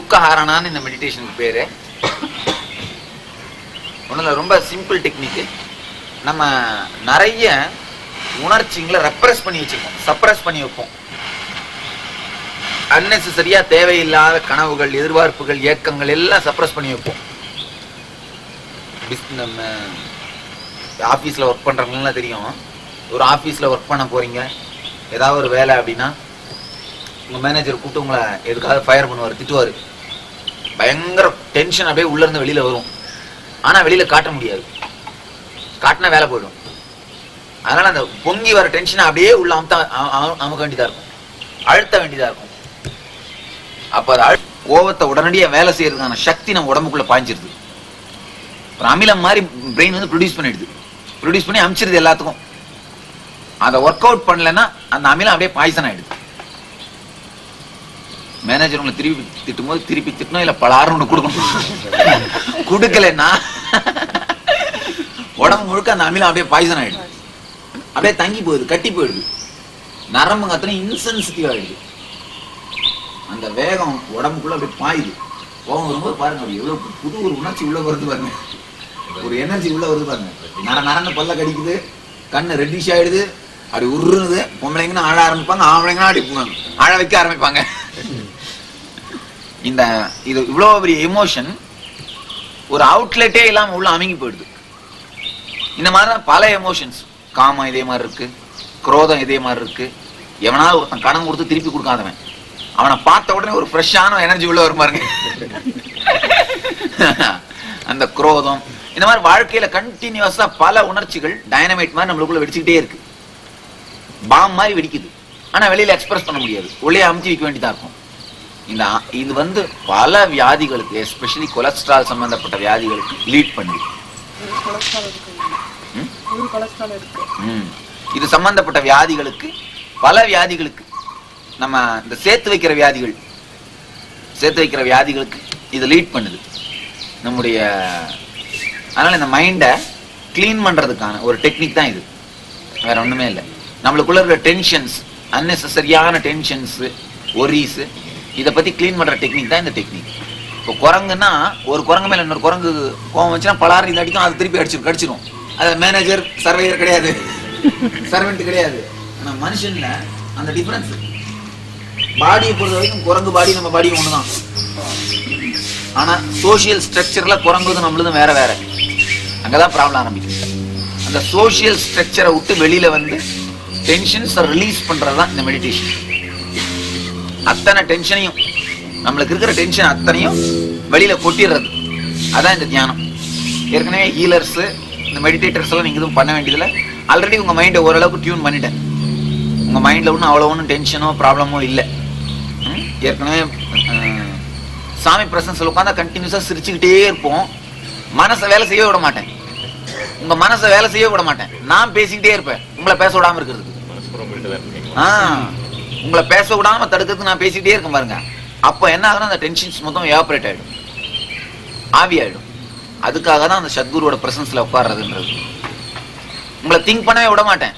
துக்கஹாரணான்னு இந்த மெடிடேஷனுக்கு பேரு. ஒன்றும் ரொம்ப சிம்பிள் டெக்னிக்கு. நம்ம நிறைய உணர்ச்சிங்களை ரெப்ரஸ் பண்ணி வச்சிருக்கோம், சப்ரஸ் பண்ணி வைப்போம். அன்னெசரியா தேவையில்லாத கனவுகள், எதிர்பார்ப்புகள், ஏக்கங்கள் எல்லாம் சப்ரஸ் பண்ணி வைப்போம். நம்ம ஆஃபீஸில் ஒர்க் பண்ணுறவங்களாம் தெரியும். ஒரு ஆஃபீஸில் ஒர்க் பண்ண போகிறீங்க, ஏதாவது ஒரு வேலை அப்படின்னா உங்கள் மேனேஜர் கூப்பிட்டு உங்களை எதுக்காக ஃபயர் பண்ணுவார், திட்டுவார். பயங்கர டென்ஷன் அப்படியே உள்ளேருந்து வெளியில் வரும். ஆனால் வெளியில் காட்ட முடியாது, காட்டினா வேலை போயிடும். அதனால் அந்த பொங்கி வர டென்ஷனை அப்படியே உள்ள அமுக்க வேண்டியதாக இருக்கும், அழுத்த வேண்டியதாக இருக்கும். அப்போ அது கோவத்தை உடனடியாக வேலை செய்யறதுக்கான சக்தி நம்ம உடம்புக்குள்ளே பாய்ஞ்சிருது. ஒரு அமிலம் மாதிரி பிரெயின் வந்து ப்ரொடியூஸ் பண்ணிடுது, ப்ரொடியூஸ் பண்ணி அமிச்சிருது எல்லாத்துக்கும். அதை ஒர்க் அவுட் பண்ணலன்னா அந்த அமிலம் அப்படியே பாய்சன் ஆயிடுது. மேனேஜர் உங்களை திருப்பி திட்டும் போது திருப்பி திட்டணும், இல்லை பலாரம் ஒன்று கொடுக்கணும். கொடுக்கலன்னா உடம்பு முழுக்க அந்த அமிலம் அப்படியே பாய்சன் ஆயிடுது, அப்படியே தங்கி போயிடுது, கட்டி போயிடுது. நரம்புங்க அத்தனை இன்சென்சிட்டிவ் ஆயிடுது. அந்த வேகம் உடம்புக்குள்ள அப்படியே பாயுது. கோபம் வரும்போது பாருங்க, அப்படி எவ்வளவு புது ஒரு உணர்ச்சி உள்ள வருது பாருங்க, ஒரு எனர்ஜி உள்ள வருது பாருங்க. நரன்னு பல்ல கடிக்குது, கண்ணு ரெட்டிஷ் ஆயிடுது, அப்படி உருணுது. பொம்பளைங்கன்னா ஆழ ஆரம்பிப்பாங்க, ஆம்பளைங்கன்னா அப்படி ஆழ வைக்க ஆரம்பிப்பாங்க. இந்த இது இவ்வளவு பெரிய எமோஷன் ஒரு அவுட்லெட்டே இல்லாம உள்ள அமுங்கி போயிடுது. இந்த மாதிரிதான் பல எமோஷன்ஸ். காமம் இதே மாதிரி இருக்கு, குரோதம் இதே மாதிரி இருக்கு. எவனாவது ஒருத்தன் கடன் கொடுத்து திருப்பி கொடுக்காதவன், அவனை பார்த்த உடனே ஒரு ஃப்ரெஷ்ஷான எனர்ஜி உள்ள வரும் பாருங்க. அந்த குரோதம் இந்த மாதிரி வாழ்க்கையில கண்டினியூஸா பல உணர்ச்சிகள் டைனமைட் மாதிரி நம்மளுக்குள்ள வெடிச்சுக்கிட்டே இருக்கு. பாம் மாதிரி வெடிக்குது. ஆனா வெளியில எக்ஸ்பிரஸ் பண்ண முடியாது, உள்ளே அமுத்தி வைக்க வேண்டியதா இருக்கும். இது வந்து பல வியாதிகளுக்கு, எஸ்பெஷலி கொலஸ்ட்ரால் சம்பந்தப்பட்ட வியாதிகளுக்கு லீட் பண்ணுது. இது சம்பந்தப்பட்ட வியாதிகளுக்கு, பல வியாதிகளுக்கு, நம்ம இந்த சேர்த்து வைக்கிற வியாதிகளுக்கு இது லீட் பண்ணுது நம்முடைய. அதனால இந்த மைண்டை கிளீன் பண்றதுக்கான ஒரு டெக்னிக் தான் இது, வேற ஒண்ணுமே இல்லை. நம்மளுக்குள்ள இருக்கிற டென்ஷன்ஸ், அன்னெசரியான டென்ஷன்ஸ், ஒரீஸ், இதை பத்தி கிளீன் பண்ற டெக்னிக் தான் இந்த டெக்னிக். இப்போ குரங்குன்னா ஒரு குரங்கு மேல இன்னொரு குரங்கு கோவம் வச்சுன்னா பலாறு இது அடிக்கும், அது திருப்பி கடிச்சிடும். அது மேனேஜர், சர்வேயர் கிடையாது, சர்வெண்ட் கிடையாது. ஆனா மனுஷன்ல அந்த டிஃபரன்ஸ். பாடியை பொறுத்த வரைக்கும் குரங்கு பாடி நம்ம பாடி ஒண்ணுதான். ஆனா சோசியல் ஸ்ட்ரக்சர்ல குரங்குது நம்மளுதும் வேற வேற. அங்கதான் ப்ராப்ளம் ஆரம்பிக்குது. அந்த சோசியல் ஸ்ட்ரக்சரை விட்டு வெளியில வந்து டென்ஷன்ஸ் ரிலீஸ் பண்றதுதான் இந்த மெடிடேஷன். அத்தனை டென்ஷனையும், நம்மளுக்கு இருக்கிற டென்ஷன் அத்தனையும் வெளியில கொட்டிடுறது, அதான் இந்த தியானம். ஏற்கனவே ஹீலர்ஸ், இந்த மெடிடேட்டர்ஸ் எல்லாம் நீங்க எதுவும் பண்ண வேண்டியதில்லை. ஆல்ரெடி உங்க மைண்டை ஓரளவுக்கு டியூன் பண்ணிட்டேன். உங்க மைண்ட்ல ஒன்றும் அவ்வளோ ஒன்றும் டென்ஷனோ ப்ராப்ளமோ இல்லை. ஏற்கனவே சாமி பிரசன்ஸ்ல உட்காந்தா கண்டினியூஸா சிரிச்சுக்கிட்டே இருப்போம். மனசை வேலை செய்ய விட மாட்டேன், உங்க மனசை வேலை செய்ய விட மாட்டேன். நான் பேசிக்கிட்டே இருப்பேன், உங்களை பேச விடாம இருக்கிறதுக்கு. உங்களை பேச விடாம தடுக்கிறதுக்கு நான் பேசிக்கிட்டே இருக்கேன் பாருங்க. அப்போ என்ன ஆகுதுன்னா அந்த டென்ஷன்ஸ் மொத்தம் எவாபரேட் ஆயிடும், ஆவி ஆயிடும். அதுக்காக தான் அந்த சத்குருவோட பிரசன்ஸ்ல உட்கார்றதுன்றது. உங்களை திங்க் பண்ணவே விட மாட்டேன்,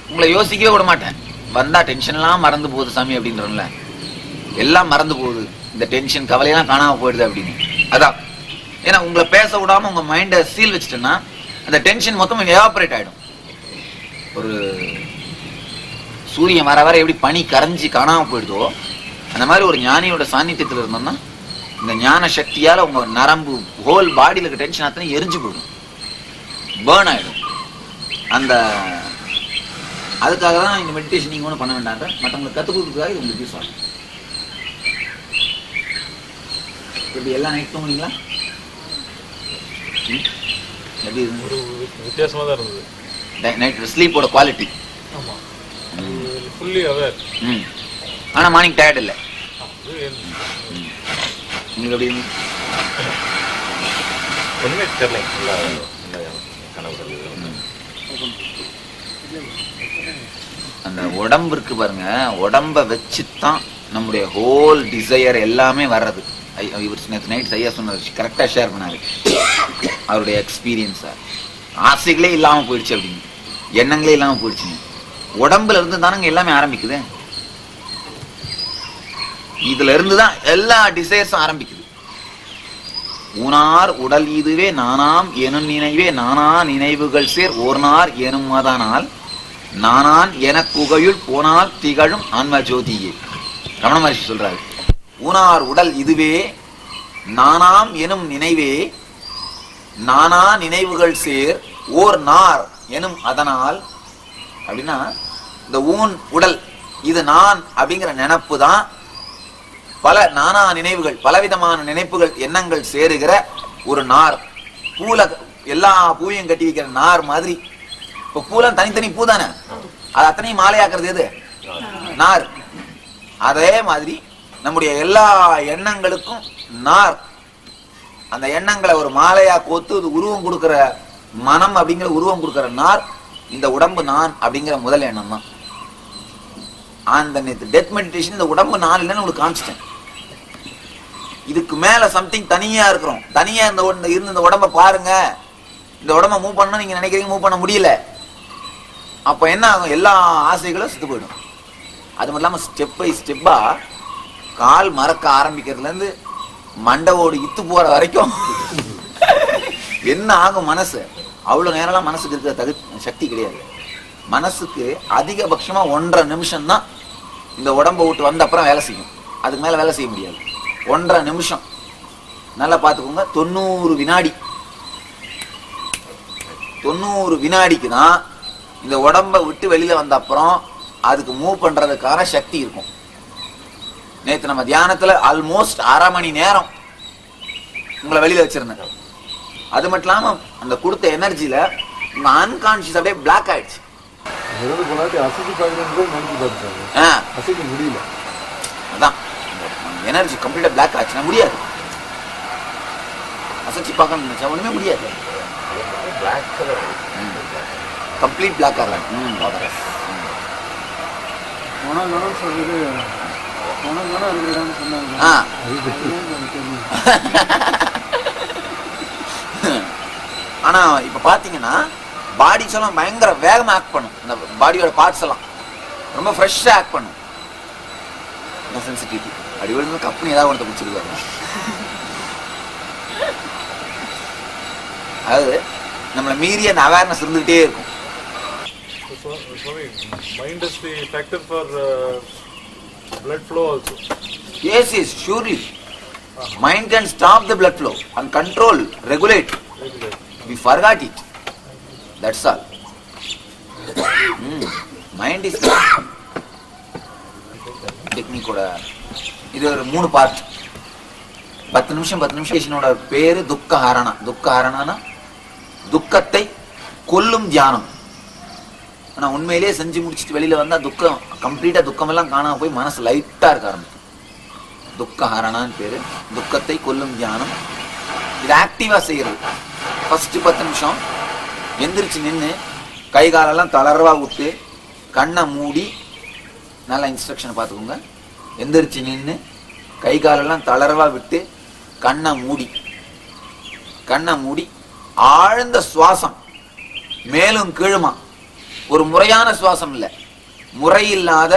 உங்களை யோசிக்கவே விட மாட்டேன். வந்தா டென்ஷன் எல்லாம் மறந்து போகுது சாமி அப்படின்றல, எல்லாம் மறந்து போகுது, இந்த டென்ஷன் கவலையெல்லாம் காணாம போயிடுது அப்படின்னு. அதான் ஏன்னா உங்களை பேச விடாம உங்க மைண்டை சீல் வச்சுட்டேன்னா அந்த டென்ஷன் மொத்தம் எவாபரேட் ஆயிடும். ஒரு சூரியன் வர வர எப்படி பனி கரைஞ்சி காணாம போயிடுதோ அந்த மாதிரி ஒரு ஞானியோட சாநித்தியத்தில் இருந்தோம்னா இந்த ஞான சக்தியால உங்க நரம்பு, ஹோல் பாடியில இருக்க டென்ஷன் அத்தனை எரிஞ்சு போயிடும், பேர்ன் ஆயிடும். அந்த அதுக்காக தான் இந்த மெடிடேஷன் நீங்க ஒன்றும் பண்ண வேண்டாங்க, மற்றவங்களுக்கு கற்றுக் கொடுக்குறதுக்காக இது உங்களுக்கு யூஸ் ஆகும். இப்படி எல்லாம் நைட் தூங்குனீங்களா? எப்படி ஒரு வித்தியாசமா தான் இருந்தது நைட் ஸ்லீப்போட குவாலிட்டி. ஆனா மார்னிங் டயர்ட் இல்லை உங்களுக்கு? எப்படி ஒண்ணுமே தெரியல. அந்த உடம்பு இருக்கு பாருங்க, உடம்ப வச்சுதான் நம்முடைய ஹோல் டிசையர் எல்லாமே வர்றது. இவர் நேற்று நைட் ஐயா சொன்னார், கரெக்டா ஷேர் பண்ணாரு அவருடைய எக்ஸ்பீரியன்ஸா. ஆசைகளே இல்லாம போயிடுச்சு அப்படின்னு, எண்ணங்களே இல்லாம போயிடுச்சுங்க. உடம்புல இருந்து தானங்க எல்லாமே ஆரம்பிக்குது. இதுல இருந்துதான் எல்லா டிசைர்ஸும் ஆரம்பிக்குது. ஊனார் உடல் இதுவே நானாம் எனும் நினைவே நானா நினைவுகள் சேர் ஓர்னார் எனும் மதனால் நானான் என குகையுள் போனால் திகழும் ஆன்ம ஜோதியே. ரமண மகர்ஷி சொல்றாரு, ஊனார் உடல் இதுவே நானாம் எனும் நினைவே நானா நினைவுகள் சேர் ஓர் நார் எனும் அதனால். அப்படின்னா இந்த ஊன் உடல் இது நான் அப்படிங்கிற நினைப்பு தான் பல நானா நினைவுகள், பலவிதமான நினைப்புகள், எண்ணங்கள் சேருகிற ஒரு நார். பூல எல்லா பூவையும் கட்டி வைக்கிற நார் மாதிரி. இப்ப பூலாம் தனித்தனி பூ தானே, அது அத்தனையும் மாலையாக்குறது எது? நார். அதே மாதிரி நம்முடைய எல்லா எண்ணங்களுக்கும் நார். அந்த எண்ணங்களை ஒரு மாலையா கோத்து உருவம் கொடுக்கிற மனம் அப்படிங்கிற உருவம் கொடுக்கிற நார் இந்த உடம்பு நான் அப்படிங்கிற முதல் எண்ணம் தான். அந்த டெத் மெடிடேஷன் இந்த உடம்பு நான் இல்லைன்னு உங்களுக்கு காமிச்சிட்டேன். இதுக்கு மேல சம்திங் தனியா இருக்கிறோம். தனியா இருந்து இந்த உடம்ப பாருங்க, இந்த உடம்ப மூவ் பண்ணணும் நீங்க நினைக்கிறீங்க, மூவ் பண்ண முடியல. அப்ப என்ன ஆகும்? எல்லா ஆசைகளும் செத்து போயிடும். அது மட்டும் இல்லாம ஸ்டெப் பை ஸ்டெப்பா கால் மறக்க ஆரம்பிக்கிறதுல இருந்து மண்டவோடு இத்து போற வரைக்கும் என்ன ஆகும்? மனசு அவ்வளவு நேரம்லாம் மனசுக்கு இருக்கிற சக்தி கிடையாது. மனசுக்கு அதிகபட்சமா 1.5 நிமிஷம் தான் இந்த உடம்பை விட்டு வந்த அப்புறம் வேலை செய்யும். அதுக்கு மேல வேலை செய்ய முடியாது. 1.5 நிமிஷம். நல்லா பார்த்துக்கோங்க. 90 வினாடி. 90 வினாடிக்கு தான் இந்த உடம்பை விட்டு வெளியில வந்த அப்புறம் அதுக்கு மூவ் பண்றதுக்கான சக்தி இருக்கும். நேற்று நம்ம தியானத்துல ஆல்மோஸ்ட் 1/2 மணி நேரம் உங்களை வெளியில வச்சிருந்தேன். அது மட்டும் இல்லாம அந்த கொடுத்த எனர்ஜியில உங்க அன்கான்சியஸ் அப்படியே பிளாக் ஆயிடுச்சு. அசைக்க முடியல. அதான் எனர்ஜி கம்ப்ளீட்டா பிளாக் ஆச்சுன்னா முடியாது. அசைச்சு பார்க்கணும்னு நினைச்சா ஒண்ணுமே முடியாது. கம்ப்ளீட் பிளாக் ஆகலாம். ஆனா இப்ப பாத்தீங்கன்னா பாடிஸ் எல்லாம் பயங்கர வேகமா ஆக்ட் பண்ணும். இந்த பாடியோட பார்ட்ஸ் எல்லாம் ரொம்ப ஃப்ரெஷ்ஷா ஆக்ட் பண்ணும். சென்சிட்டிவிட்டி அடி விழுந்து கப்பனி ஏதாவது ஒன்று பிடிச்சிருக்காரு. அதாவது நம்மளை மீறி அந்த அவேர்னஸ் இருந்துகிட்டே இருக்கும். Mind is the factor for blood flow also. Yes, yes, surely. Mind can stop the blood flow and control, regulate. We forgot it. That's all. Mind is technique oda. இது ஒரு 3 பார்ட். 10 நிமிஷம் பேரு துக்க ஹரணா. துக்க ஹரணானா துக்கத்தை கொல்லும் தியானம். ஆனா உண்மையிலேயே செஞ்சு முடிச்சுட்டு வெளியில வந்தா துக்கம் கம்ப்ளீட்டா துக்கம் எல்லாம் காணாம போய் மனசு லைட்டா இருக்க ஆரம்பிக்கும். துக்க ஹரணான்னு பேரு. துக்கத்தை கொல்லும் தியானம். இது ஆக்டிவா செய்யறது. ஃபர்ஸ்ட் 10 நிமிஷம் எந்திரிச்சு நின்று கை காலெல்லாம் தளர்வா விட்டு கண்ணை மூடி, நல்லா இன்ஸ்ட்ரக்ஷனை பார்த்துக்கோங்க. எந்திரிச்சு நின்று கை காலெல்லாம் தளர்வா விட்டு கண்ணை மூடி ஆழ்ந்த சுவாசம், மேலும் கீழுமா. ஒரு முறையான சுவாசம் இல்ல, முறை இல்லாத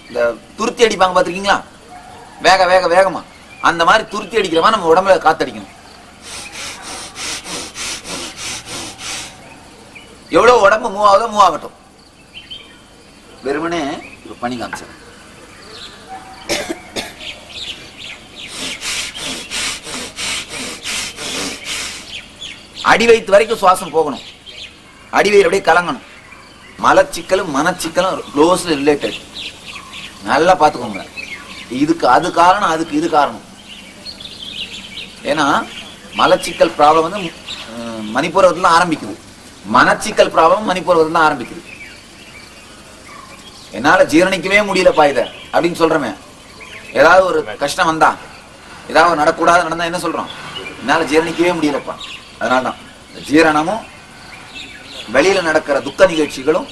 இந்த துருத்தி அடிப்பாங்க பார்த்திருக்கீங்களா, வேகமா அந்த மாதிரி துருத்தி அடிக்கிற மாதிரி நம்ம உடம்புல காத்தடிக்கணும். எவ்வளவு உடம்பு மூவ் ஆகுதோ மூவ் ஆகட்டும். வெறுமனே ஒரு பணி காமிச்சேன். அடி வயிற்று வரைக்கும் சுவாசம் போகணும். அடி வயிறு அப்படியே கலங்கணும். மலச்சிக்கலும் மனச்சிக்கலும் க்ளோஸ்லி ரிலேட்டட். நல்லா பார்த்துக்கோங்க. இதுக்கு அது காரணம், அதுக்கு இது காரணம். ஏன்னா மலச்சிக்கல் ப்ராப்ளம் வந்து மணிப்பூரத்துல ஆரம்பிக்குது, மனச்சிக்கல் ப்ராப்ளம் மணிப்பூரத்துல தான் ஆரம்பிக்குது. என்னால ஜீரணிக்கவே முடியலப்பா இதை அப்படின்னு சொல்றமே. ஏதாவது ஒரு கஷ்டம் வந்தா, ஏதாவது நடக்கூடாது நடந்தா என்ன சொல்றோம்? என்னால ஜீரணிக்கவே முடியலப்பா. அதனால்தான் ஜீரணமும் வெளியில நடக்கிற துக்க நிகழ்ச்சிகளும்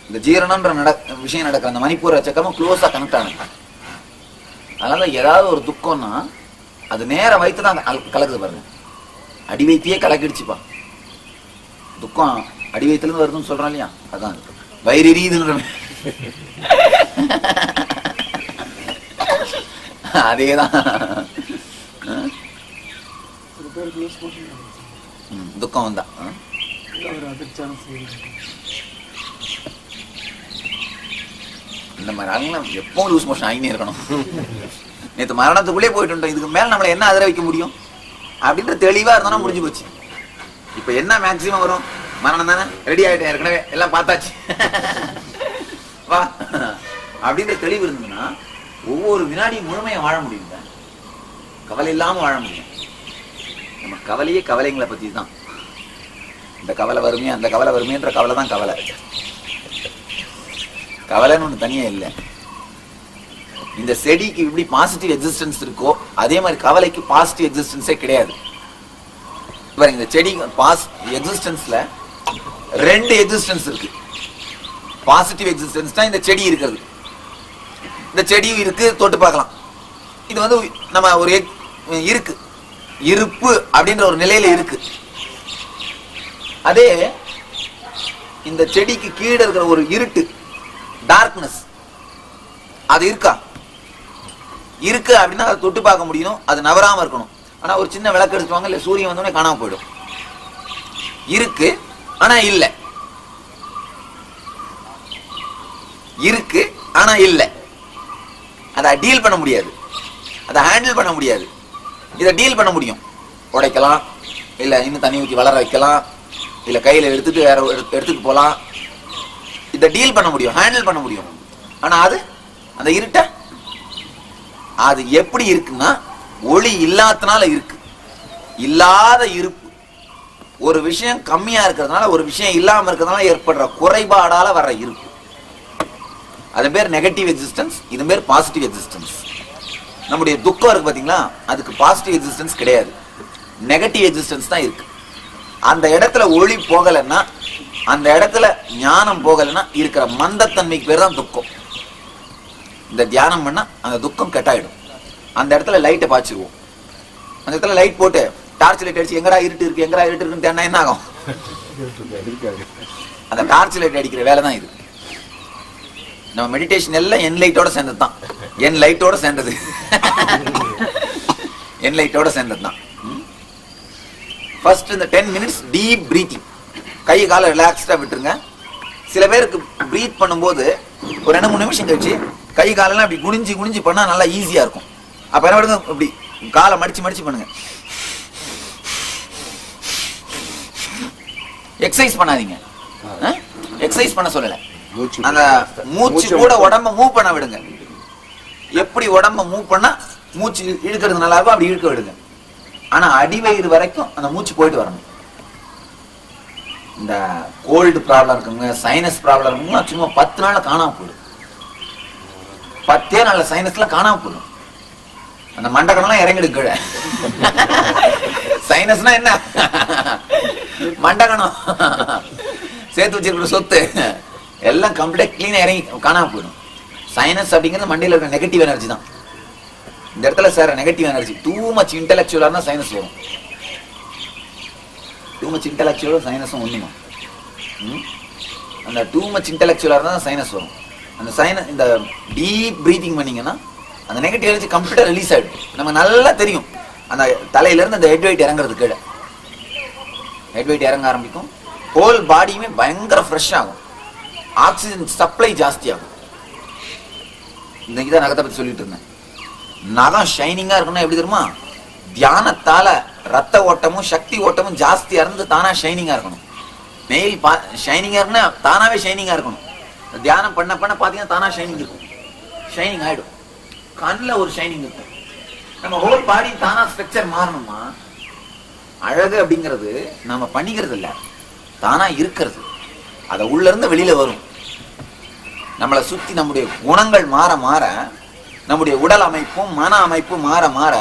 இந்த ஜீரணம்ன்ற விஷயம் நடக்கிற அந்த மணிப்பூர சக்கரமும் க்ளோஸா கனெக்ட் ஆனது. அதனால ஏதாவது ஒரு துக்கம்னா அது நேர வயிற்று தான் கலக்குது பாருங்க. அடி வயிற்றையே கலக்கிடுச்சுப்பா. துக்கம் அடி வயிற்றுல இருந்து வருதுன்னு சொல்றோம் இல்லையா, அதான் வயிறு எரியுதுன்ற. அதேதான். சில பேருக்கு யூஸ் பண்ணி துக்கம் வந்தா ஒரு அதிர்ச்சியான செய்தி. இந்த மாதிரி ஆளுங்களாம் எப்பவும் லூஸ் மோஷன் ஆகினே இருக்கணும். நேற்று மரணத்துக்குள்ளே போயிட்டு இதுக்கு மேல நம்மளை என்ன அதிர வைக்க முடியும் அப்படின்ற தெளிவா இருந்தோம்னா முடிஞ்சு போச்சு. இப்ப என்ன மேக்சிமம் வரும்? மரணம் தானே, ரெடி ஆயிட்டேன், ஏற்கனவே எல்லாம் பார்த்தாச்சு வா அப்படின்ற தெளிவு இருந்ததுன்னா ஒவ்வொரு வினாடியும் முழுமையை வாழ முடியும். கவலை இல்லாம வாழ முடியும். நம்ம கவலையே கவலைங்களை பத்தி தான். இந்த கவலை வருமே அந்த கவலை வருமேன்ற கவலை தான் கவலை. கவலைன்னு ஒண்ணு தனியா இல்லை. இந்த செடிக்கு இப்படி பாசிட்டிவ் எக்ஸிஸ்டன்ஸ் இருக்கோ அதே மாதிரி கவலைக்கு பாசிட்டிவ் எக்ஸிஸ்டன்ஸே கிடையாது. இந்த செடி எக்ஸிஸ்டன்ஸ்ல 2 எக்ஸிஸ்டன்ஸ் இருக்கு. பாசிட்டிவ் எக்ஸிஸ்டன்ஸ் தான் இந்த செடி இருக்கிறது. இந்த செடியும் இருக்கு, தொட்டு பார்க்கலாம். இது வந்து நம்ம ஒரு இருக்கு, இருப்பு அப்படின்ற ஒரு நிலையில இருக்கு. அதே இந்த செடிக்கு கீழே இருக்கிற ஒரு இருட்டு, டார்க்னஸ், அது இருக்கா? இருக்கு அப்படின்னா அதை தொட்டு பார்க்க முடியும், அது நவராம இருக்கணும். ஆனா ஒரு சின்ன விளக்கு எடுத்துவாங்க, இல்ல சூரியன் வந்தோடனே காணாம போயிடும். இருக்கு ஆனா இல்ல, இருக்கு ஆனா இல்ல. அதை டீல் பண்ண முடியாது, அதை ஹேண்டில் பண்ண முடியாது. இதை டீல் பண்ண முடியும், உடைக்கலாம், இல்ல இன்னும் தண்ணி ஊற்றி வளர வைக்கலாம், இல்ல கையில எடுத்துட்டு வேற எடுத்துட்டு போலாம். இதை டீல் பண்ண முடியும், ஹேண்டில் பண்ண முடியும். ஆனா அது அந்த இருட்ட அது எப்படி இருக்குன்னா ஒளி இல்லாதனால இருக்கு. இல்லாத இருப்பு, ஒரு விஷயம் கம்மியா இருக்கிறதுனால, ஒரு விஷயம் இல்லாம இருக்கிறதுனால ஏற்படுற குறைபாடால வர்ற இருப்பு. அது பேர் நெகட்டிவ் எக்ஸிஸ்டன்ஸ், இது பேர் பாசிட்டிவ் எக்ஸிஸ்டன்ஸ். நம்முடைய துக்கம் இருக்கு பாத்தீங்களா, அதுக்கு பாசிட்டிவ் எக்ஸிஸ்டன்ஸ் கிடையாது, நெகட்டிவ் எக்ஸிஸ்டன்ஸ் தான் இருக்கு. அந்த இடத்துல ஒளி போகலைன்னா, அந்த இடத்துல ஞானம் போகலைன்னா இருக்கிற மந்தத்தன்மைக்கு பேர் தான் துக்கம். இந்த தியானம் பண்ணா அந்த துக்கம் கட்டாயிடும். அந்த இடத்துல லைட்டை பாய்ச்சிருவோம். அந்த இடத்துல லைட் போட்டு டார்ச் லைட் அடிச்சு எங்கடா இருட்டு இருக்கு எங்கடா இருட்டு இருக்குன்னு தேடினா என்ன ஆகும்? அந்த டார்ச் லைட் அடிக்கிற வேலை தான் இது. நம்ம மெடிடேஷன் எல்லாம் என் லைட்டோட சேர்ந்தது தான், என் லைட்டோட சேர்ந்தது, என் லைட்டோட சேர்ந்தது தான். ஃபர்ஸ்ட் இந்த 10 minutes டீப் பிரீத்திங், கை காலை ரிலாக்ஸ்டா விட்டுருங்க. சில பேருக்கு பிரீத் பண்ணும்போது ஒரு 2-3 நிமிஷம் கழிச்சு கை காலெல்லாம் இப்படி குனிஞ்சு குனிஞ்சு பண்ணா நல்லா ஈஸியா இருக்கும். அப்ப என்ன பண்ணுங்க, இப்படி காலை மடிச்சு மடிச்சு பண்ணுங்க. எக்ஸசைஸ் பண்ணாதீங்க, எக்ஸசைஸ் பண்ண சொல்லல. அந்த மூச்சு கூட உடம்ப மூவ் பண்ண விடுங்க. எப்படி உடம்ப மூவ் பண்ணா மூச்சு இழுக்கிறது நல்லா இருக்கும், அப்படி இழுக்க விடுங்க. ஆனா அடிவயிறு வரைக்கும் அந்த மூச்சு போயிட்டு வரணும். இந்த கோல்டு ப்ராப்ளம் இருக்குங்க, சைனஸ் ப்ராப்ளம் இருக்குங்க, சும்மா 10 நாள்ல காணாம போயிடும். 10 நாள்ல சைனஸ்ல காணாம போயிடும். அந்த மண்டகம்லாம் இறங்கிடு கீழே. சைனஸ்னா என்ன? மண்டகணம் சேர்த்து வச்சிருக்கிற சொத்து எல்லாம் கம்ப்ளீட்டா கிளீனா இறங்கி காணாம போயிடும். சைனஸ் அப்படிங்கிறது மண்டையில இருக்கிற நெகட்டிவ் எனர்ஜி தான். இந்த இடத்துல sir negative energy, too much இன்டெலக்சுவலா இருந்தா சைனஸ் வரும். டூ மச் இன்டெலக்சுவலும் சைனஸும் ஒண்ணுமா? அந்த டூ மச் இன்டெலக்சுவலா இருந்தா சைனஸ் வரும். அந்த சைனஸ், இந்த டீப் பிரீத்திங் பண்ணீங்கன்னா அந்த நெகட்டிவ் எனர்ஜி கம்ப்ளீட்டா ரிலீஸ் ஆயிடும். நம்ம நல்லா தெரியும், அந்த தலையில இருந்து அந்த ஹெட் வெயிட் இறங்குறது கீழே, ஹெட் வெயிட் இறங்க ஆரம்பிக்கும். ஹோல் பாடியுமே பயங்கர ஃப்ரெஷ் ஆகும், ஆக்சிஜன் சப்ளை ஜாஸ்தி ஆகும். இன்னைக்கு தான் நகத்தை பத்தி சொல்லிட்டு இருந்தேன். நகம் ஷைனிங்கா இருக்கணும். எப்படி தெரியுமா? தியானத்தால ரத்த ஓட்டமும் சக்தி ஓட்டமும் ஜாஸ்தியா இருந்து தானா ஷைனிங்கா இருக்கணும். நெயில் ஷைனிங்கா இருக்குன்னா தானாவே ஷைனிங்கா இருக்கணும். தியானம் பண்ண பண்ண பாத்தீங்கன்னா தானா ஷைனிங் இருக்கும், ஷைனிங் ஆயிடும். கண்ணில் ஒரு ஷைனிங் இருக்கும். நம்ம ஹோல் பாடி தானா ஸ்ட்ரக்சர் மாறணுமா? அழகு அப்படிங்கிறது நம்ம பண்ணிக்கிறது இல்ல, தானா இருக்கிறது. அதை உள்ள இருந்து வெளியில வரும். நம்மளை சுத்தி நம்முடைய குணங்கள் மாற மாற, நம்முடைய உடல் அமைப்பும் மன அமைப்பும் மாற மாற,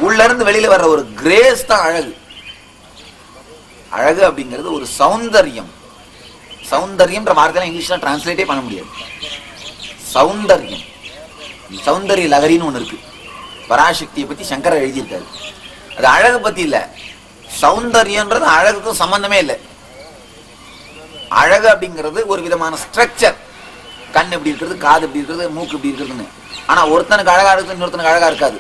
உள்ள இருந்து வெளியில வர்ற ஒரு கிரேஸ் தான் அழகு. அழகு அப்படிங்கிறது ஒரு சௌந்தர்யம். சௌந்தர்யம்ன்ற வார்த்தையில இங்கிலீஷ்ல டிரான்ஸ்லேட்டே பண்ண முடியாது. சௌந்தர்யம், சௌந்தரிய லகரின்னு ஒண்ணு இருக்கு. பராசக்தியை பத்தி சங்கரர் எழுதியிருக்காரு. அது அழகு பத்தி இல்ல, சௌந்தர்யன்றது அழகுக்கும் சம்பந்தமே இல்லை. அழகு அப்படிங்கிறது ஒரு விதமான ஸ்ட்ரக்சர். கண் எப்படி இருக்கிறது, காது எப்படி இருக்கிறது, மூக்கு எப்படி இருக்கிறதுன்னு ஆனா ஒருத்தனுக்கு அழகா இருக்குது, இன்னொருத்தனுக்கு அழகா இருக்காது.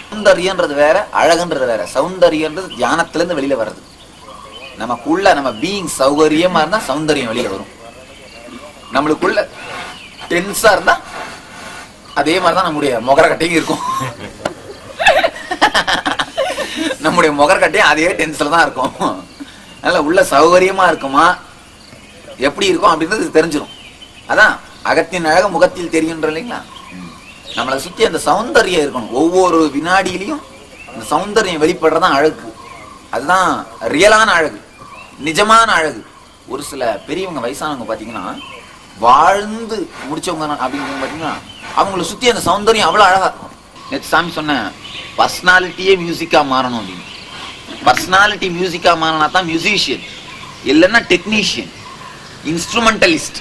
சௌந்தரியன்றது வேற, அழகுன்றது வேற. சௌந்தரியன்றது தியானத்துல இருந்து வெளியில வர்றது. நமக்குள்ள நம்ம பீயிங் சௌகரியமா இருந்தா சௌந்தரியம் வெளியில வரும். நம்மளுக்குள்ள டென்ஸா இருந்தா அதே மாதிரிதான் நம்முடைய முகரக்கட்டையும் இருக்கும். நம்முடைய முகரக்கட்டையும் அதே டென்ஸ்ல தான் இருக்கும். அதனால உள்ள சௌகரியமா இருக்குமா எப்படி இருக்கும் அப்படின்றது தெரிஞ்சிடும். அதான் அகத்தின் அழக முகத்தில் தெரியுன்ற இல்லைங்களா. நம்மளை சுத்தி அந்த சௌந்தரியம் இருக்கணும். ஒவ்வொரு வினாடியிலையும் அந்த சௌந்தரியம் வெளிப்படுறதான் அழகு. அதுதான் ரியலான அழகு, நிஜமான அழகு. ஒரு சில பெரியவங்க வயசானவங்க பாத்தீங்கன்னா வாழ்ந்து முடிச்சவங்க அப்படிங்கிறவங்க பாத்தீங்கன்னா அவங்களை சுத்தி அந்த சௌந்தரியம் அவ்வளவு அழகா இருக்கும். நேற்று சாமி சொன்ன பர்சனாலிட்டியே மியூசிக்கா மாறணும் அப்படின்னு. பர்சனாலிட்டி மியூசிக்கா மாறினா தான் மியூசிஷியன், இல்லைன்னா டெக்னீஷியன், இன்ஸ்ட்ருமெண்டலிஸ்ட்.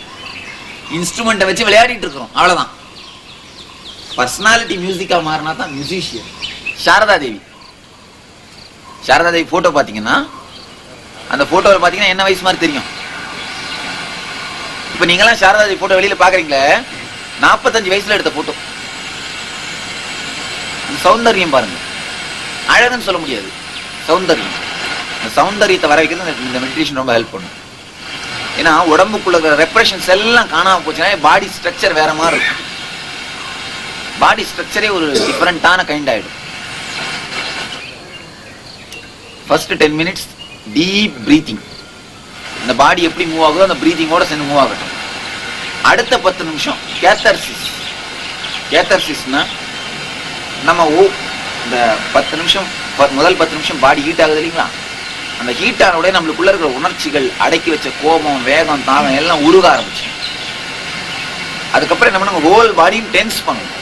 இன்ஸ்ட்ருமெண்ட்டை வச்சு விளையாடிட்டு இருக்கிறோம், அவ்வளவுதான். பர்சனாலிட்டி மியூசிக்கா மாறினா தான் மியூசிஷியன். சாரதா தேவி போட்டோ பாத்தீங்கன்னா அந்த போட்டோவில் பாத்தீங்கன்னா என்ன வயசு மாதிரி தெரியும். இப்ப நீங்களாம் சாரதா தேவி போட்டோ வெளியில பாக்குறீங்களே, 45 வயசுல எடுத்த போட்டோ. சௌந்தரியம் பாருங்க, அழகுன்னு சொல்ல முடியாது, சௌந்தரியம். இந்த சௌந்தரியத்தை வர வைக்கிறது இந்த மெடிடேஷன் ரொம்ப ஹெல்ப் பண்ணும். ஏன்னா உடம்புக்குள்ள இருக்கிற ரெப்ரஷன்ஸ் எல்லாம் காணாம போச்சுன்னா பாடி ஸ்ட்ரக்சர் வேற மாதிரி இருக்கும். பாடி ஸ்ட்ரக்சரே ஒரு டிஃபரெண்டான கைண்ட் ஆயிடும். First 10 minutes deep breathing. இந்த பாடி எப்படி மூவ் ஆகுதோ அந்த பிரீத்திங்கோட சேர்ந்து மூவ் ஆகட்டும். அடுத்த 10 நிமிஷம் கேத்தர்சிஸ். கேத்தர்சிஸ்னா நம்ம இந்த 10 நிமிஷம், முதல் 10 நிமிஷம் பாடி ஹீட் ஆகுது இல்லைங்களா, அந்த ஹீட் ஆனோட நம்மளுக்குள்ள இருக்கிற உணர்ச்சிகள், அடக்கி வச்ச கோபம், வேகம், தாகம் எல்லாம் உருக ஆரம்பிச்சு. அதுக்கப்புறம் என்ன பண்ணுங்க, ஹோல் பாடியும் டென்ஸ் பண்ணுங்க.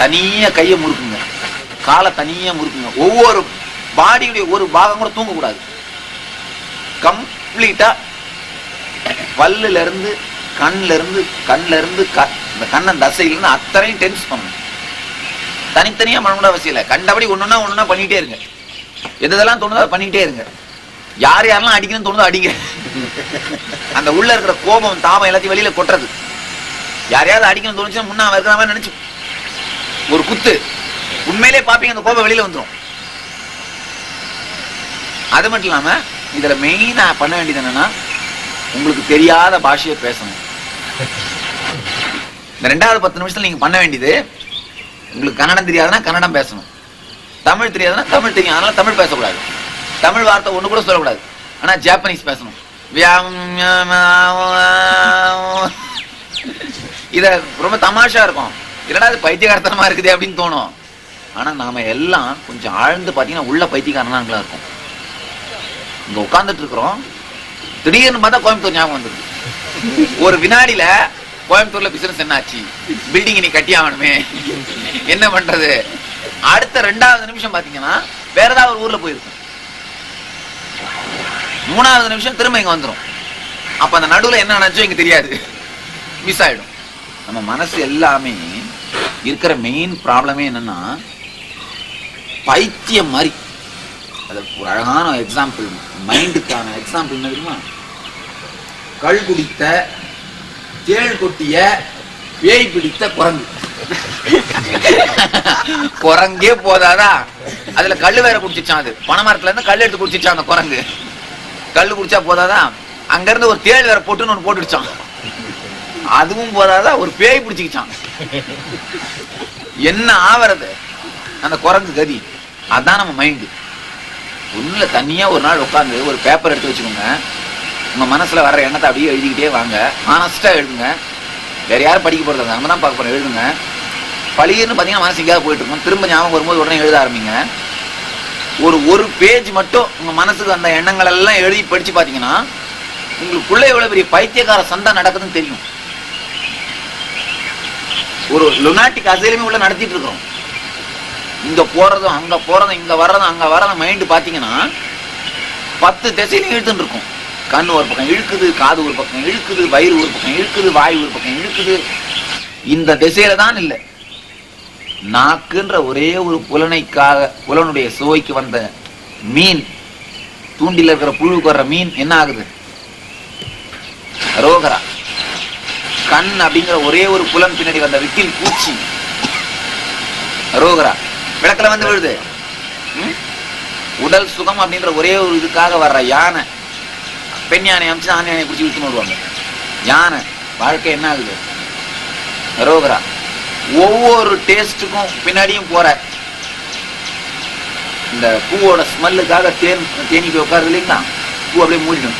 தனியா கையை முறுக்குங்க, காலை தனியா முறுக்குங்க. ஒவ்வொரு பாடியுடைய ஒரு பாகம் கூட தூங்கக்கூடாது. கம்ப்ளீட்டா பல்லுல இருந்து கண்ல இருந்து இந்த கண்ணன் தசையில இருந்து அத்தனையும் டென்ஸ் பண்ணணும். தனித்தனியா பண்ண அவசியம் இல்லை. கண்டபடி ஒண்ணுன்னா பண்ணிட்டே இருங்க. எதெல்லாம் தோணுதோ அதை பண்ணிட்டே இருங்க. யாரெல்லாம் அடிக்கணும்னு தோணுதோ அடிங்க. அந்த உள்ள இருக்கிற கோபம், தாபம் எல்லாத்தையும் வெளியில கொட்டுறது. யாரையாவது அடிக்கணும்னு தோணுச்சுன்னா முன்னா இருக்கிற மாதிரி நினைச்சு ஒரு குத்து, உண்மையிலே பாப்பீங்க அந்த கோபம் வெளியில வந்துடும். அது மட்டும் இல்லாம இதுல மெயினா பண்ண வேண்டியது என்னன்னா, உங்களுக்கு தெரியாத பாஷையை பேசணும். இந்த 2வது 10 நிமிஷத்துல நீங்க பண்ண வேண்டியது, உங்களுக்கு கன்னடம் தெரியாதுன்னா கன்னடம் பேசணும், தமிழ் தெரியாதுன்னா தமிழ் தெரியும், அதனால தமிழ் பேசக்கூடாது. தமிழ் வார்த்தை ஒண்ணு கூட சொல்லக்கூடாது. ஆனா ஜாப்பனீஸ் பேசணும். இத ரொம்ப தமாஷா இருக்கும், இல்லடா அது பைத்தியகாரத்தனமா இருக்குது அப்படின்னு தோணும். ஆனா நாம எல்லாம் கொஞ்சம் ஆழ்ந்து பாத்தீங்கன்னா உள்ள பைத்தியக்காரனா இருக்கும். இங்க உட்கார்ந்துட்டு இருக்கிறோம், திடீர்னு பார்த்தா கோயம்புத்தூர் ஞாபகம் வந்துருக்கு. ஒரு வினாடியில கோயம்புத்தூர்ல பிசினஸ் என்ன ஆச்சு, பில்டிங் நீ கட்டி ஆகணுமே, என்ன பண்றது. அடுத்த 2வது நிமிஷம் பாத்தீங்கன்னா வேற ஏதாவது ஒரு ஊர்ல போயிருக்கும். 3வது நிமிஷம் திரும்ப இங்க வந்துடும். அப்ப அந்த நடுவுல என்ன நினைச்சோ இங்க தெரியாது, மிஸ் ஆயிடும். நம்ம மனசு எல்லாமே இருக்கிற மெயின் ப்ராப்ளமே என்னன்னா பைத்தியம் மாதிரி. அது ஒரு அழகான எக்ஸாம்பிள், மைண்டுக்கான எக்ஸாம்பிள் என்ன தெரியுமா, கள் குடித்த, தேள் கொட்டிய, பேய் பிடித்த குரங்கு. குரங்கே போதாதா, அதுல கல்லு வேற குடிச்சிச்சான். அது பனைமரத்துல இருந்து கல் எடுத்து குடிச்சிச்சான் அந்த குரங்கு. கல்லு குடிச்சா போதாதா, அங்க இருந்து ஒரு தேள் வேற போட்டுன்னு ஒண்ணு போட்டுடுச்சான். அதுவும் போதாதா, ஒரு பேய் பிடிச்சிக்கிச்சான். என்ன ஆவறது அந்த குரங்கு கதி. அதான் நம்ம மைண்டு. உள்ள தனியா ஒரு நாள் உட்காந்து ஒரு பேப்பர் எடுத்து வச்சுக்கோங்க. உங்க மனசுல வர்ற எண்ணத்தை அப்படியே எழுதிக்கிட்டே வாங்க. ஆனஸ்டா எழுதுங்க. வேற யாரும் படிக்க போறது, நம்ம தான் பார்க்க போறோம். எழுதுங்க. பழியர்னு பாத்தீங்கன்னா மனசு எங்கேயாவது போயிட்டு இருக்கும். திரும்ப ஞாபகம் வரும்போது உடனே எழுத ஆரம்பிங்க. ஒரு பேஜ் மட்டும் உங்க மனசுக்கு அந்த எண்ணங்கள் எல்லாம் எழுதி படிச்சு பாத்தீங்கன்னா உங்களுக்குள்ள எவ்வளவு பெரிய பைத்தியக்கார சண்டை நடக்குதுன்னு தெரியும். ஒரு லுனாட்டிக் அசைலுமே உள்ள நடத்திட்டு இருக்கிறோம். இங்க போறதும் அங்க போறதும் இங்க வர்றதும் அங்க வர்றதும் மைண்டு பாத்தீங்கன்னா 10 திசையிலையும் இழுத்துட்டு இருக்கும். கண் ஒரு பக்கம் இழுக்குது, காது ஒரு பக்கம் இழுக்குது, வயிறு ஒரு பக்கம் இழுக்குது, வாயு ஒரு பக்கம் இழுக்குது. இந்த திசையில தான் இல்லை. நாக்குன்ற ஒரே ஒரு புலனைக்காக, புலனுடைய சுவைக்கு வந்த மீன், தூண்டில இருக்கிற புழுவுக்கு வர்ற மீன் என்ன ஆகுது, ரோகரா. கண் அப்படிங்கிற ஒரே ஒரு புலன் பின்னாடி வந்த விட்டில் பூச்சி ரோகரா விளக்கில் வந்து விழுது. உடல் சுகம் அப்படின்ற ஒரே ஒரு இதுக்காக வர்ற யானை, பெண் யானை அமைச்சு ஆண் யானையை பிடிச்சி விட்டுன்னு வருவாங்க. யானை வாழ்க்கை என்ன ஆகுது? ரோகரா. ஒவ்வொரு டேஸ்டுக்கும் பின்னாடியும் போற இந்த பூவோட ஸ்மெல்லுக்காக தேனி போய் உட்காருது இல்லைங்களா, பூ அப்படியே மூடிடும்.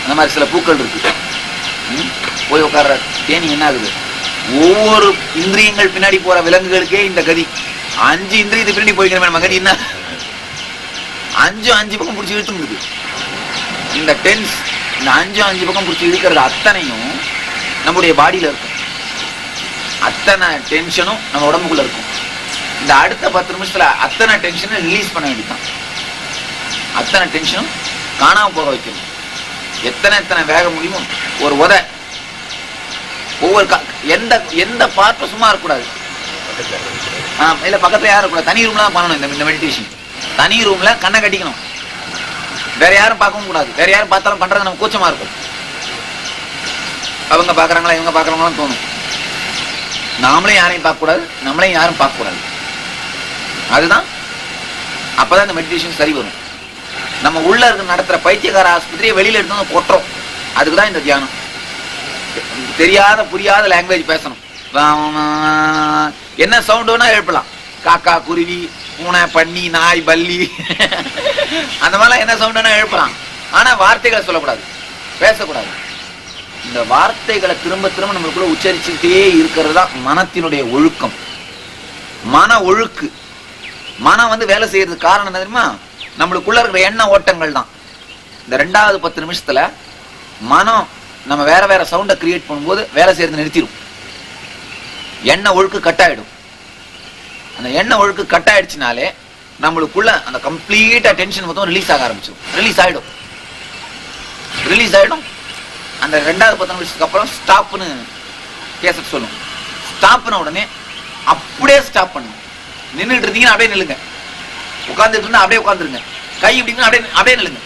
அந்த மாதிரி சில பூக்கள் இருக்கு. போய் உட்கார்ற தேனி என்ன ஆகுது? ஒவ்வொரு இந்திரியங்கள் பின்னாடி போற விலங்குகளுக்கே இந்த கதி. 5 இந்திரியத்தை பின்னாடி போய்க்கிற மகதி என்ன, 5 பக்கம் பிடிச்சி இழுத்துங்குது. இந்த டென்ஸ், இந்த 5 பக்கம் பிடிச்சி இழுக்கிறது அத்தனையும் நம்முடைய பாடியில இருக்கும். அத்தனை டென்ஷனும் நம்ம உடம்புக்குள்ள இருக்கும். இந்த அடுத்த 10 நிமிஷத்துல அத்தனை டென்ஷனை ரிலீஸ் பண்ண வேண்டியதான். அத்தனை டென்ஷனும் காணாம போக வைக்கணும். எத்தனை வேக முடியுமோ ஒரு உதை. ஒவ்வொரு எந்த பார்ட்டும் சும்மா இருக்கக்கூடாது. இல்ல பக்கத்துல யாரும் இருக்கக்கூடாது. தனி ரூம்ல தான் பண்ணணும் இந்த மெடிடேஷன். தனி ரூம்ல கண்ணை கட்டிக்கணும். வேற யாரும் பார்க்கவும் கூடாது. வேற யாரும் பார்த்தாலும் பண்றது நம்ம கூச்சமா இருக்கும். அவங்க பாக்குறாங்களா இவங்க பாக்குறாங்களான்னு தோணும். நாமளே யாரையும் பார்க்க கூடாது, நம்மளையும் யாரும் பார்க்க கூடாது. அதுதான் அப்பதான் இந்த மெடிடேஷன் சரி வரும். நம்ம உள்ள இருக்க நடத்துற பைத்தியக்கார ஆஸ்பத்திரியை வெளியில எடுத்து போட்டுறோம். அதுக்குதான் இந்த தியானம். தெரியாத புரியாத லாங்குவேஜ் பேசணும். என்ன சவுண்ட் வேணா எழுப்பலாம். காக்கா, குருவி, பூனை, பன்னி, நாய், பல்லி, அந்த மாதிரிலாம் என்ன சவுண்ட் வேணா எழுப்பலாம். ஆனா வார்த்தைகளை சொல்லக்கூடாது, பேசக்கூடாது. இந்த வார்த்தைகளை திரும்ப திரும்ப நம்மளுக்குள்ள உச்சரிச்சுட்டே இருக்கிறது தான் மனத்தினுடைய ஒழுக்கம். மன ஒழுக்கு. மனம் வந்து வேலை செய்யறதுக்கு காரணம் என்ன தெரியுமா? நம்மளுக்குள்ள இருக்கிற எண்ண ஓட்டங்கள் தான். இந்த 2வது 10 நிமிஷத்துல மனம் நம்ம வேற வேற சவுண்டை கிரியேட் பண்ணும்போது வேலை செய்யறது நிறுத்திடும். எண்ண ஒழுக்கு கட் ஆயிடும். அந்த எண்ண ஒழுக்கு கட் ஆயிடுச்சுனாலே நம்மளுக்குள்ள அந்த கம்ப்ளீட்டா டென்ஷன் மொத்தம் ரிலீஸ் ஆக ஆரம்பிச்சிடும். ரிலீஸ் ஆயிடும். அந்த 2வது 10 நிமிஷத்துக்கு அப்புறம் ஸ்டாப்னு கேசட் சொல்லும். ஸ்டாப்ன உடனே அப்படியே ஸ்டாப் பண்ணுங்க. நின்றுட்டு இருந்தீங்கன்னா அப்படியே நில்லுங்க. உட்கார்ந்துட்டு இருந்தா அப்படியே உட்காந்துருங்க. கை இப்படின்னா அப்படியே நில்லுங்க.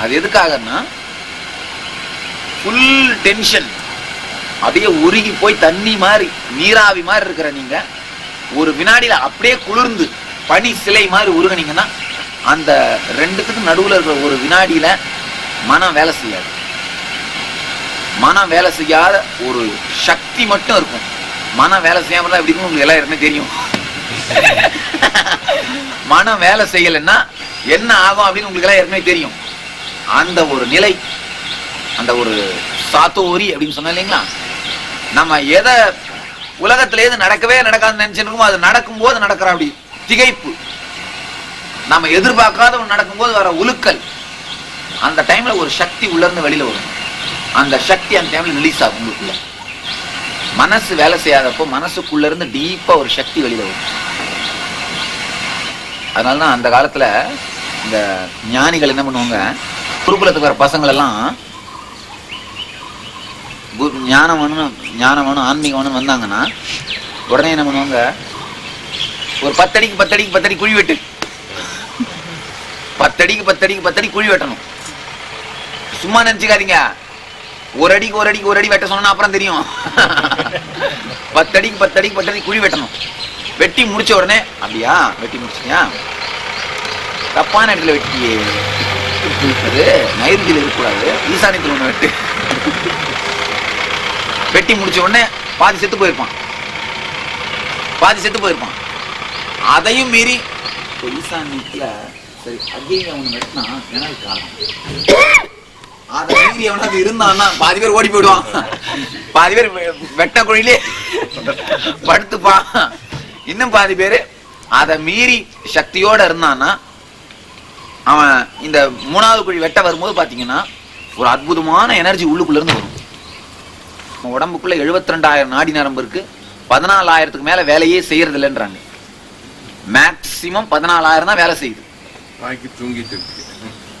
அது எதுக்காகன்னா ஃபுல் டென்ஷன் அப்படியே உருகி போய் தண்ணி மாதிரி நீராவி மாதிரி இருக்கிற நீங்க ஒரு வினாடியில அப்படியே குளிர்ந்து பனி சிலை மாதிரி உருகினீங்கன்னா அந்த 2த்துக்கும் நடுவில் இருக்கிற ஒரு வினாடியில மனம் வேலை செய்யாது. மனம் வேலை செய்யாத ஒரு சக்தி மட்டும் இருக்கும். மனம் வேலை செய்யாம எப்படி இருக்கும் உங்களுக்கு எல்லாம் இருக்குன்னு தெரியும். மனம் வேலை செய்யலைன்னா என்ன ஆகும் அப்படின்னு உங்களுக்கு எல்லாம் ஏற்கனவே தெரியும். அந்த ஒரு நிலை, அந்த ஒரு சாத்தோரி அப்படின்னு சொன்ன இல்லைங்களா, நம்ம எதை உலகத்துல எது நடக்கவே நடக்காதுன்னு நினைச்சிருக்கோமோ அது நடக்கும் போது நடக்கிற அப்படி திகைப்பு, நம்ம எதிர்பார்க்காத ஒன்று நடக்கும்போது வர உலுக்கல், அந்த டைம்ல ஒரு சக்தி உள்ள இருந்து வெளியில வரும். அந்த சக்தி அந்த டைம்ல ரிலீஸ் ஆகும் உங்களுக்குள்ள. மனசு வேலை செய்யாதப்போ மனசுக்குள்ள இருந்து டீப்பா ஒரு சக்தி வெளியில வரும். அதனாலதான் அந்த காலத்துல இந்த ஞானிகள் என்ன பண்ணுவாங்க, குருகுலத்துக்கு வர பசங்கள் எல்லாம் ஞானம் வேணும் ஆன்மீகம் வேணும் வந்தாங்கன்னா உடனே என்ன பண்ணுவாங்க, ஒரு 10 அடிக்கு 10 அடிக்கு 10 அடி குழி வெட்டு, 10 அடிக்கு 10 அடிக்கு 10 அடி குழி வெட்டணும். சும்மா நினைச்சுக்காதீங்க, ஒரு அடிக்கு ஒரு அடி வெட்ட சொன்னா அப்புறம் தெரியும். 10 அடிக்கு 10 அடிக்கு 10 அடி குழி வெட்டணும். வெட்டி முடிச்ச உடனே அப்படியா வெட்டி முடிச்சியா, தப்பான இடத்துல வெட்டியே, அது நைருதியில் இருக்கக்கூடாது, ஈசானியத்தில் ஒண்ணு வெட்டு. வெட்டி முடிச்ச உடனே பாதி செத்து போயிருப்பான். அதையும் மீறி ஈசானியத்துல சரி அங்கேயும் அவனு வெட்டினா நினைவு காலம், அதை மீறி அவனாவது இருந்தான்னா பாதி பேர் ஓடி போயிடுவான், பாதி பேர் வெட்ட குழியிலே படுத்துப்பான். இன்னும் பாதி பேரு அதை மீறி சக்தியோட இருந்தான்னா அவன் இந்த 3வது குழி வெட்ட வரும்போது பாத்தீங்கன்னா ஒரு அற்புதமான எனர்ஜி உள்ளுக்குள்ள இருந்து வரும். உடம்புக்குள்ள 72,000 நாடி நரம்பு இருக்கு. 14,000க்கு மேல வேலையே செய்யறது இல்லைன்றாங்க. மேக்சிமம் 14,000 தான் வேலை செய்யுது.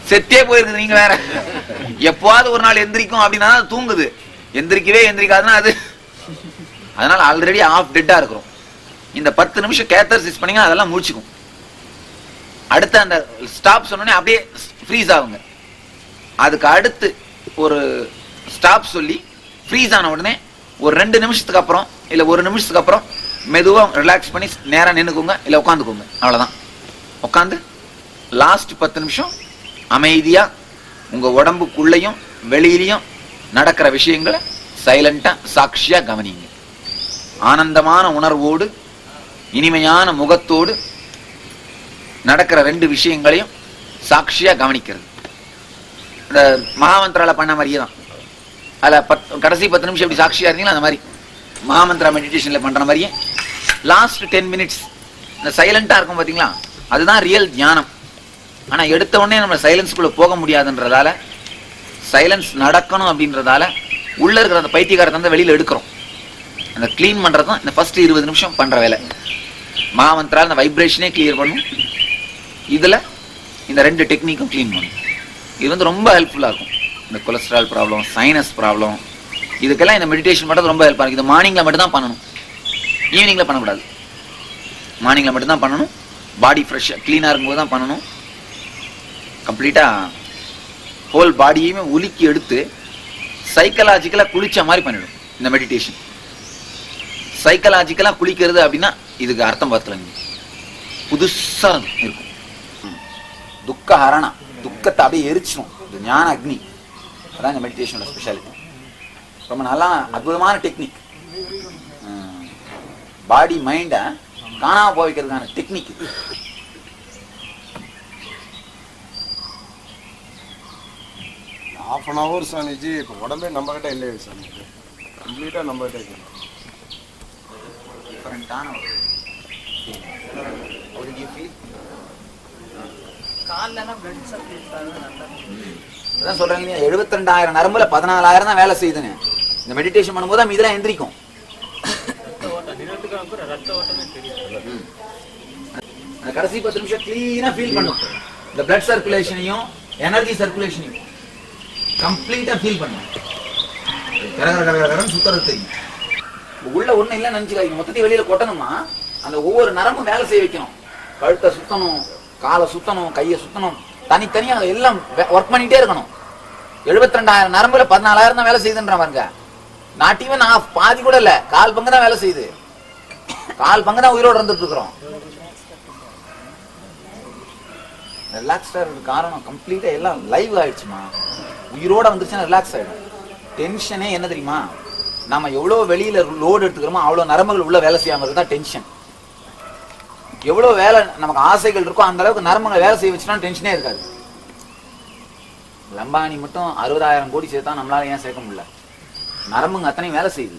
செத்தே போயிருக்குது. நீங்க வேற எப்பவாவது ஒரு நாள் எந்திரிக்கும் அப்படின்னா தூங்குது, எந்திரிக்காதுன்னா அது. அதனால ஆல்ரெடி ஆஃப் டெட்டா இருக்கிறோம். இந்த 10 நிமிஷம் கேத்தர்சிஸ் பண்ணீங்க அதெல்லாம் முடிச்சுக்கும். அடுத்து அந்த ஸ்டாப் சொன்னோடனே அப்படியே ஃப்ரீஸ் ஆகுங்க. அதுக்கு அடுத்து ஒரு ஸ்டாப் சொல்லி ஃப்ரீஸ் ஆன உடனே ஒரு 2 நிமிஷத்துக்கு அப்புறம் இல்லை 1 நிமிஷத்துக்கு அப்புறம் மெதுவாக ரிலாக்ஸ் பண்ணி நேராக நின்றுக்கோங்க, இல்லை உட்காந்துக்கோங்க. அவ்வளோதான். உட்காந்து லாஸ்ட் 10 நிமிஷம் அமைதியாக உங்கள் உடம்புக்குள்ளேயும் வெளியிலையும் நடக்கிற விஷயங்களை சைலண்டாக சாட்சியாக கவனிங்க. ஆனந்தமான உணர்வோடு இனிமையான முகத்தோடு நடக்கிற 2 விஷயங்களையும் சாட்சியாக கவனிக்கிறது. இந்த மகாமந்திரால பண்ண மாதிரியே தான். அதில் கடைசி 10 நிமிஷம் எப்படி சாட்சியாக இருந்தீங்களோ அந்த மாதிரி மகாமந்திரா மெடிடேஷனில் பண்ணுற மாதிரியே லாஸ்ட் 10 மினிட்ஸ் இந்த சைலண்டாக இருக்கும் பார்த்தீங்களா, அதுதான் ரியல் தியானம். ஆனால் எடுத்த உடனே நம்ம சைலன்ஸ்குள்ளே போக முடியாதுன்றதால, சைலன்ஸ் நடக்கணும் அப்படின்றதால உள்ளே இருக்கிற அந்த பைத்தியக்காரத்தை வந்து வெளியில் எடுக்கிறோம். அந்த க்ளீன் பண்ணுறது தான் இந்த ஃபர்ஸ்ட் 20 நிமிஷம் பண்ணுற வேலை. மகாமந்திரால் இந்த வைப்ரேஷனே கிளியர் பண்ணும். இதில் இந்த 2 டெக்னிக்கும் க்ளீன் பண்ணும். இது வந்து ரொம்ப ஹெல்ப்ஃபுல்லாக இருக்கும். இந்த கொலஸ்ட்ரால் ப்ராப்ளம், சைனஸ் ப்ராப்ளம், இதுக்கெல்லாம் இந்த மெடிடேஷன் பண்ணுறது ரொம்ப ஹெல்ப்பாக இருக்குது. இது மார்னிங்கில் மட்டும்தான் பண்ணணும், ஈவினிங்கில் பண்ணக்கூடாது. மார்னிங்கில் மட்டும்தான் பண்ணணும். பாடி ஃப்ரெஷ்ஷாக க்ளீனாக இருக்கும்போது தான் பண்ணணும். கம்ப்ளீட்டாக ஹோல் பாடியுமே உலுக்கி எடுத்து சைக்கலாஜிக்கலாக குளிச்ச மாதிரி பண்ணிடும் இந்த மெடிடேஷன். சைக்கலாஜிக்கலாக குளிக்கிறது அப்படின்னா இதுக்கு அர்த்தம் பார்த்துலங்க, புதுசாக இருக்கும். துக்க ஹரணா, துக்கத்தை அப்படியே எரிச்சிடும். இது ஞான அக்னி. அதான் இந்த மெடிடேஷனோட ஸ்பெஷாலிட்டி. ரொம்ப நல்லா அற்புதமான டெக்னிக். பாடி மைண்டை காணாம போய்க்கிறதுக்கான டெக்னிக். ½ an hour Swamiji. இப்போ உடம்பே நம்ம கிட்ட இல்லையே சாமிஜி, கம்ப்ளீட்டாக நம்ம கிட்ட இல்லை. டிஃபரெண்டான அதான் சொல்றாங்க, 72,000 நரம்புல 14,000 தான் வேலை செய்யுதுன்னு. இந்த மெடிடேஷன் பண்ணும்போது நம்ம இதெல்லாம் எந்திரிக்கும். கடைசி 10 நிமிஷம் கிளீனா ஃபீல் பண்ணும். இந்த பிளட் சர்க்குலேஷனையும் எனர்ஜி சர்க்குலேஷனையும் கம்ப்ளீட்டா ஃபீல் பண்ணும். சுத்தறது தெரியும். உள்ள ஒண்ணு இல்ல நினைச்சுக்காதீங்க, மொத்தத்தையும் வெளியில கொட்டணுமா அந்த ஒவ்வொரு நரம்பும் வேலை செய்ய வைக்கணும். கழுத்தை சுத்தணும், காலை சுத்தணும், கையை சுத்தணும், தனித்தனியா எல்லாம் ஒர்க் பண்ணிட்டே இருக்கணும். 72,000 நரம்புல 14,000 தான் வேலை செய்யுதுன்ற பாருங்க. நாட்டியுமே நான் பாதி கூட இல்ல, 1/4 பங்கு தான் வேலை செய்யுது. 1/4 பங்கு தான் உயிரோடு இருந்துட்டு இருக்கிறோம். ரிலாக்ஸ்டா இருக்கு காரணம் கம்ப்ளீட்டா எல்லாம் லைவ் ஆயிடுச்சுமா. உயிரோட வந்துருச்சுன்னா ரிலாக்ஸ் ஆயிடும். டென்ஷனே என்ன தெரியுமா, நம்ம எவ்வளவு வெளியில லோடு எடுத்துக்கிறோமோ அவ்வளவு நரம்புகள் உள்ள வேலை செய்யாம இருக்குதா டென்ஷன். எவ்வளவு வேலை நமக்கு ஆசைகள் இருக்கோ அந்த அளவுக்கு நரம்புகளை வேலை செய்ய வச்சுனா டென்ஷனே இருக்காது. லம்பானி மட்டும் 60,000 கோடி சேர்த்தா நம்மளால ஏன் சேர்க்க முடியல? நரம்புங்க அத்தனை வேலை செய்யுது.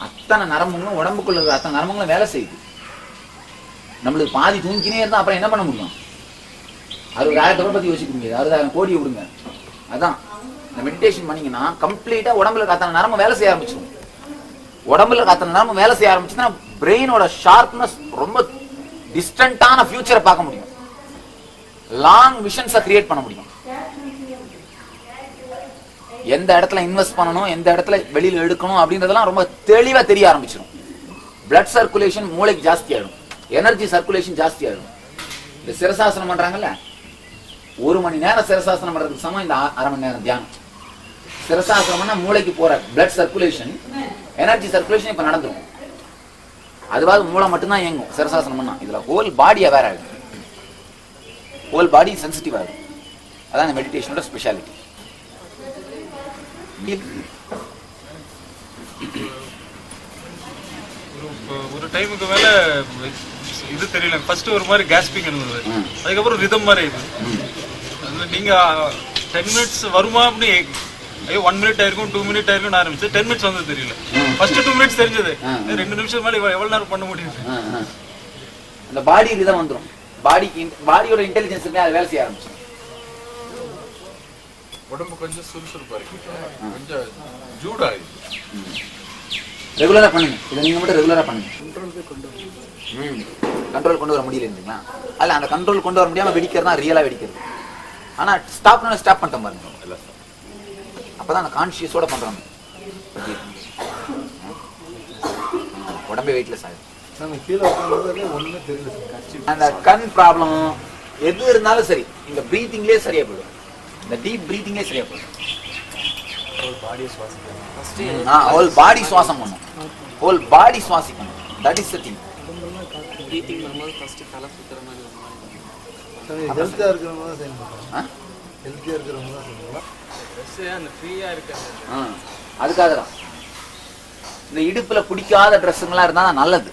அத்தனை நரம்புங்களும் உடம்புக்குள்ள இருக்கிற அத்தனை நரம்புங்களும் வேலை செய்யுது. நம்மளுக்கு பாதி தூங்கினே இருந்தா அப்புறம் என்ன பண்ண முடியும்? 60,000 பத்தி யோசிக்க முடியாது. 60,000 கோடி விடுங்க. அதான் இந்த மெடிடேஷன் பண்ணீங்கன்னா கம்ப்ளீட்டா உடம்புல அத்தனை நரம்பு வேலை செய்ய ஆரம்பிச்சிடும். உடம்புல அத்தனை நரம்பு வேலை செய்ய ஆரம்பிச்சுன்னா பிரெயினோட ஷார்ப்னஸ், ரொம்ப டிஸ்டன்டான ஃபியூச்சரை பார்க்க முடியும். லாங் விஷன்ஸை கிரியேட் பண்ண முடியும். எந்த இடத்துல இன்வெஸ்ட் பண்ணணும், எந்த இடத்துல வெளியில எடுக்கணும் அப்படின்றதெல்லாம் ரொம்ப தெளிவா தெரிய ஆரம்பிச்சிடும். பிளட் சர்க்குலேஷன் மூளைக்கு ஜாஸ்தி ஆயிடும், எனர்ஜி சர்க்குலேஷன் ஜாஸ்தி ஆயிடும். இந்த சிரசாசனம் பண்றாங்கல்ல, 1 மணி நேரம் சிரசாசனம் பண்றதுக்கு சமம் இந்த 1/2 மணி நேரம் தியானம். சிரசாசனம்னா மூளைக்கு போற பிளட் சர்க்குலேஷன், எனர்ஜி சர்க்குலேஷன் இப்ப நடந்துடும். அதுவாது மூளை மட்டும்தான் இயங்கும் சிரசாசனம்னா. இதுல ஹோல் பாடி அவேர் ஆகும், ஹோல் பாடி சென்சிட்டிவ் ஆகும். அதான் இந்த மெடிடேஷனோட ஸ்பெஷாலிட்டி. ஒரு டைமுக்கு மேல இது தெரியல, ஃபர்ஸ்ட் ஒரு மாதிரி கேஸ்பிங் இருந்தது, அதுக்கப்புறம் ரிதம் மாதிரி இது. நீங்க 10 மினிட்ஸ் வருமா அப்படி, ஐயோ 1 மினிட் ஆயிருக்கும் 2 மினிட் ஆயிருக்கும் ஆரம்பிச்சு 10 மினிட்ஸ் வந்து தெரியல. ஃபர்ஸ்ட் 2 மினிட்ஸ் தெரிஞ்சது, 2 நிமிஷம் மேல எவ்வளவு நேரம் பண்ண முடியும்? அந்த பாடி ரிதம் வந்துடும். பாடியோட இன்டெலிஜென்ஸ் அது வேலை செய்ய ஆரம்பிச்சு. உடம்பு கொஞ்சம் சுறுசுறுப்பா இருக்கு, கொஞ்சம் ஜூடாயிடுது. ரெகுலரா பண்ணுங்க. இதை நீங்க மட்டும் ரெகுலரா பண்ணுங்க. கண்ட்ரோல் கொண்டு வர முடியல இல்லைங்களா? அல்ல, அந்த கண்ட்ரோல் கொண்டு வர முடியாம வெடிக்கிறது தான் ரியலா வெடிக்கிறது. ஆனா ஸ்டாப் பண்ணிட்டோம் பாருங்க, அப்பதான் அந்த கான்சியஸோட பண்றாங்க. உடம்பே வெயிட்லெஸ் ஆகும். அந்த கண் ப்ராப்ளம் எது இருந்தாலும் சரி, இந்த பிரீத்திங்லேயே சரியா போயிடும். இந்த டீப் பிரீத்திங்லேயே சரியா போயிடும். ஹோல் பாடி சுவாசம் பண்ணும், ஹோல் பாடி சுவாசிக்கணும். That is the thing. ஹெல்த்தியாக இருக்கிறவங்க தான் செய்யணும். ஹெல்த்தியாக இருக்கிறவங்க தான் செய்யணும். அதுக்காக தான் இந்த இடுப்புல பிடிக்காத ட்ரெஸ்ஸுங்கெல்லாம் இருந்தா நல்லது.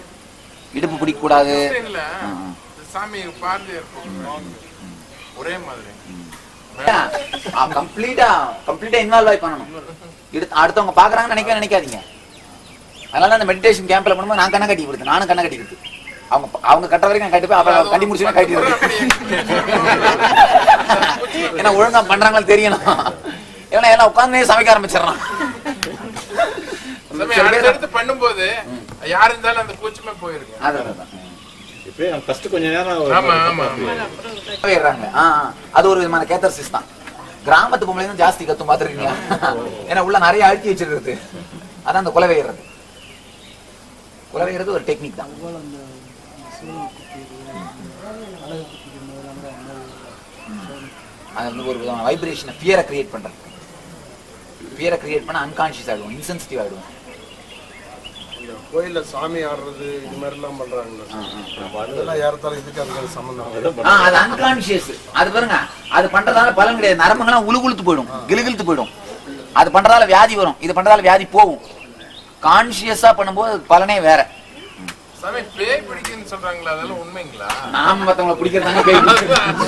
இடுப்பு பிடிக்க கூடாது. சாமி பார்த்து இருக்கும் ஒரே மாதிரி கம்ப்ளீட்டா இன்வால்வ் ஆகி பண்ணணும். அடுத்தவங்க பாக்குறாங்கன்னு நினைக்காதீங்க. அதனால அந்த மெடிடேஷன் கேம்ப்ல பண்ணும்போது நான் கண்ணை கட்டி கொடுத்தேன், நானும் கண்ணை கட்டி கொடுத்து அவங்க கட்டுற வரைக்கும் நான் கட்டிப்பேன். அப்புறம் கட்டி முடிச்சுன்னா கட்டிடுவேன். ஏன்னா ஒழுங்கா பண்றாங்கன்னு தெரியணும். ஏன்னா எல்லாம் உட்காந்து சமைக்க ஆரம்பிச்சிடறான். பண்ணும்போது யாரு இருந்தாலும் அந்த கூச்சமே போயிருக்கு. அது ஒரு விதமான கேத்தர்சிஸ் தான். கிராமத்து பொம்பளை ஜாஸ்தி கத்தும் பாத்துருக்கீங்களா? ஏன்னா உள்ள நிறைய அழுத்தி வச்சிருக்கிறது. அதான் அந்த குலவைகிறது. குலவைகிறது ஒரு டெக்னிக் தான். அது வந்து ஒரு விதமான வைப்ரேஷனை ஃபியரை கிரியேட் பண்றது. ஃபியரை கிரியேட் பண்ண அன்கான்ஷியஸ் ஆயிடுவோம், இன்சென்சிட்டிவ் ஆயிடுவோம். கோயில்ல சாமி ஆடுறது இது மாதிரி எல்லாம் பண்றாங்க. யாரத்தாலும் இதுக்கு அதுக்கு சம்பந்தம். அது அன்கான்ஷியஸ். அது பாருங்க, அது பண்றதால பலன் கிடையாது. நரம்புங்கெல்லாம் உழுகுழுத்து போயிடும், கிளுகிழுத்து போயிடும். அது பண்றதால வியாதி வரும், இது பண்றதால வியாதி போகும். கான்சியஸா பண்ணும்போது பலனே வேற. சாமி பேய் பிடிக்குன்னு சொல்றாங்களா, அதெல்லாம் உண்மைங்களா? நாம மத்தவங்களை பிடிக்கிறதாங்க பேய் பிடிக்கிறது.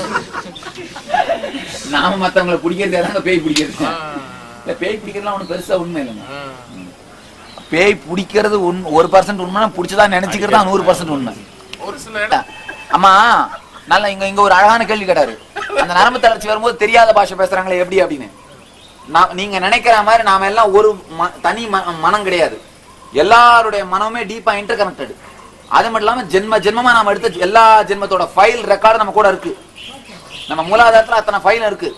நாம மத்தவங்களை பிடிக்கிறதாங்க பேய் பிடிக்கிறது. இல்ல பேய் பிடிக்கிறதுலாம் ஒண்ணு பெருசா உண்மை இல்லைங்க. பேய் பிடிக்கிறது 1% உண்மை, பிடிச்சதா நினைச்சுக்கிறதா 100% உண்மை. ஒரு சில இடம் அம்மா நல்ல இங்க ஒரு அழகான கேள்வி கேட்டாரு. அந்த நரம்பு தளர்ச்சி வரும்போது தெரியாத பாஷை பேசுறாங்களே எப்படி அப்படின்னு. நீங்க நினைக்கிற மாதிரி நாம எல்லாம் ஒரு தனி மனம் கிடையாது. எல்லாருடைய மனமுமே டீப்பா இன்டர் கனெக்டட். அது மட்டும் இல்லாம ஜென்மமா நாம எடுத்த எல்லா ஜென்மத்தோட ஃபைல் ரெக்கார்டு நம்ம கூட இருக்கு. நம்ம மூலாதாரத்துல அத்தனை ஃபைல் இருக்கு.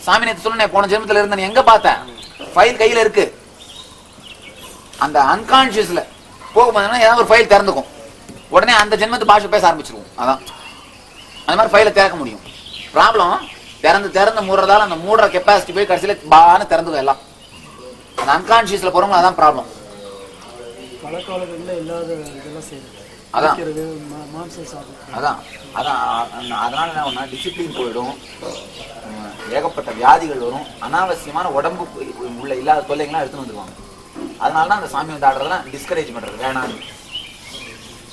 சாமி நேத்து சொன்னேன், போன ஜென்மத்துல இருந்த நீ எங்க பார்த்த ஃபைல் கையில இருக்கு. அந்த அன்கான்சியஸ்ல போகும்போது ஏதாவது ஒரு ஃபைல் திறந்துக்கும். உடனே அந்த ஜென்மத்து பாஷை பேச ஆரம்பிச்சிருவோம். அதான் அந்த மாதிரி ஃபைலை திறக்க முடியும். ப்ராப்ளம் திறந்து மூடுறதால அந்த மூடுற கெப்பாசிட்டி போய் கடைசியில பான்னு திறந்துக்கும் எல்லாம். அந்த அன்கான்சியஸ்ல போறவங்க அதான் ப்ராப்ளம். பழக்கவழக்கங்கள்ல இல்லாத இதெல்லாம் செய்யறது. அதான் மாம்சம் சாப்பிடுறது. அதான் அதனால என்ன ஒண்ணா டிசிப்ளின் போயிடும், ஏகப்பட்ட வியாதிகள் வரும், அனாவசியமான உடம்பு உள்ள இல்லாத தொல்லைகள்லாம் எடுத்துன்னு வந்துருவாங்க. அதனாலதான் அந்த சாமி வந்து ஆடுறதுலாம் டிஸ்கரேஜ் பண்றது வேணாம்.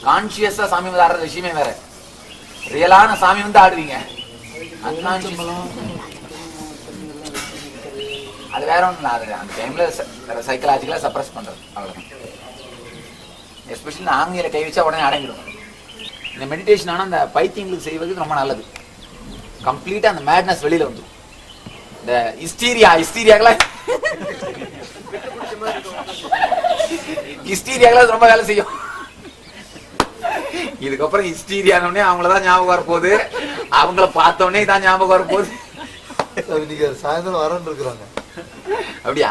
கான்சியஸா சாமி வந்து ஆடுற விஷயமே வேற. ரியலான சாமி வந்து ஆடுவீங்க, அது வேற ஒண்ணும் இல்லை. அது அந்த டைம்ல சைக்கலாஜிக்கலா சப்ரஸ் பண்றது, அவ்வளவுதான். எஸ்பெஷலி ஆங்கில கை வச்சா உடனே அடங்கிடும். இந்த மெடிடேஷன் ஆனா அந்த பைத்தியங்களுக்கு செய்வது ரொம்ப நல்லது. கம்ப்ளீட்டா அந்த மேட்னஸ் வெளியில வந்துடும். இந்த ஹிஸ்டீரியாக்கெல்லாம் ரொம்ப வேலை செய்யும். இதுக்கப்புறம் ஹிஸ்டீரியானே அவங்களதான் ஞாபகம் வரப்போகுது, அவங்கள பார்த்தோன்னே இதான் ஞாபகம் வரப்போகுது. சாயந்தரம் வரன்னு இருக்கிறாங்க. அப்படியா?